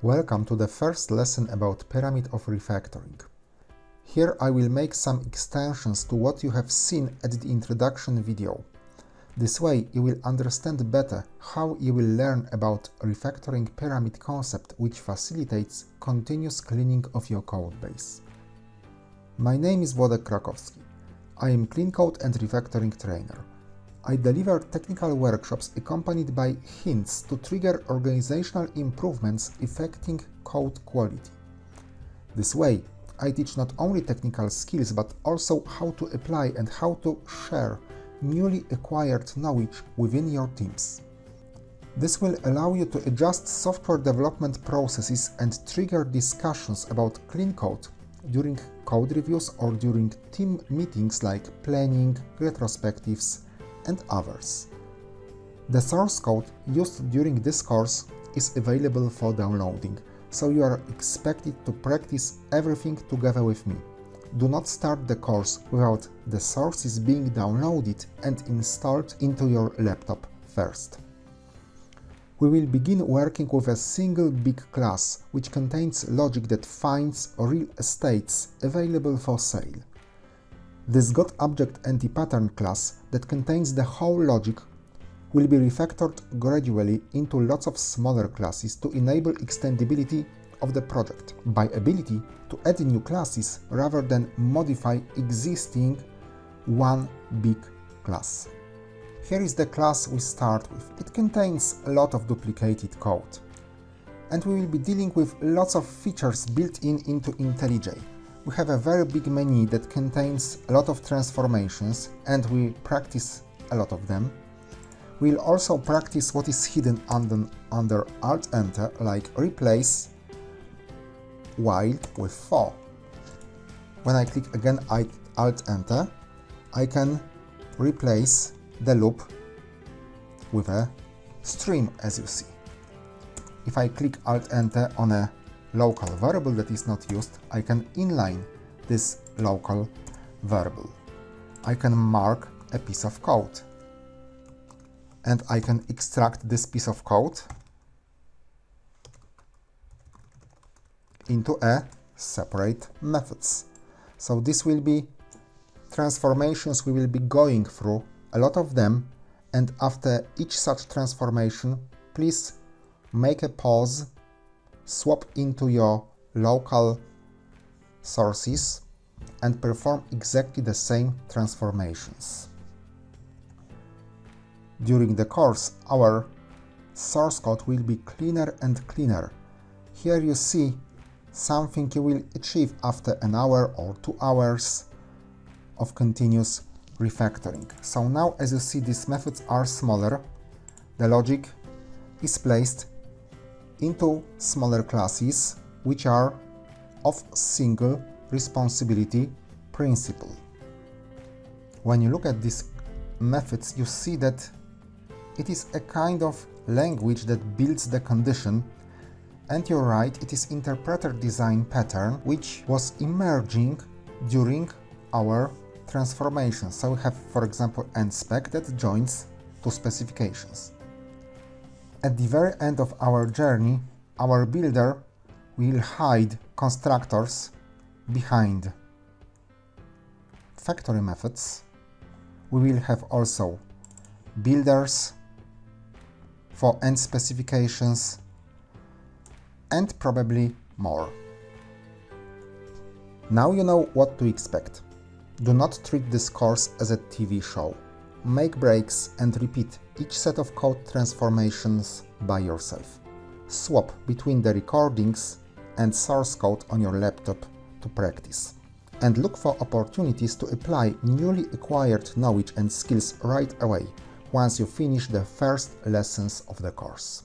Welcome to the first lesson about pyramid of refactoring. Here I will make some extensions to what you have seen at the introduction video. This way you will understand better how you will learn about refactoring pyramid concept, which facilitates continuous cleaning of your code base. My name is Włodek Krakowski. I am clean code and refactoring trainer. I deliver technical workshops accompanied by hints to trigger organizational improvements affecting code quality. This way, I teach not only technical skills but also how to apply and how to share newly acquired knowledge within your teams. This will allow you to adjust software development processes and trigger discussions about clean code during code reviews or during team meetings like planning, retrospectives, and others. The source code used during this course is available for downloading, so you are expected to practice everything together with me. Do not start the course without the sources being downloaded and installed into your laptop first. We will begin working with a single big class, which contains logic that finds real estates available for sale. This GotObjectAntiPattern class that contains the whole logic will be refactored gradually into lots of smaller classes to enable extendability of the project by ability to add new classes rather than modify existing one big class. Here is the class we start with. It contains a lot of duplicated code, and we will be dealing with lots of features built into IntelliJ. We have a very big menu that contains a lot of transformations, and we practice a lot of them. We'll also practice what is hidden under Alt-Enter, like replace while with for. When I click again Alt-Enter, I can replace the loop with a stream, as you see. If I click Alt-Enter on a local variable that is not used, I can inline this local variable. I can mark a piece of code, and I can extract this piece of code into a separate methods. So this will be transformations we will be going through, a lot of them, and after each such transformation, please make a pause, swap into your local sources, and perform exactly the same transformations. During the course, our source code will be cleaner and cleaner. Here you see something you will achieve after an hour or 2 hours of continuous refactoring. So now, as you see, these methods are smaller. The logic is placed into smaller classes, which are of single responsibility principle. When you look at these methods, you see that it is a kind of language that builds the condition, and you're right, it is interpreter design pattern which was emerging during our transformation. So we have, for example, endSpec that joins two specifications. At the very end of our journey, our builder will hide constructors behind factory methods. We will have also builders for end specifications, and probably more. Now you know what to expect. Do not treat this course as a TV show. Make breaks and repeat each set of code transformations by yourself. Swap between the recordings and source code on your laptop to practice. And look for opportunities to apply newly acquired knowledge and skills right away once you finish the first lessons of the course.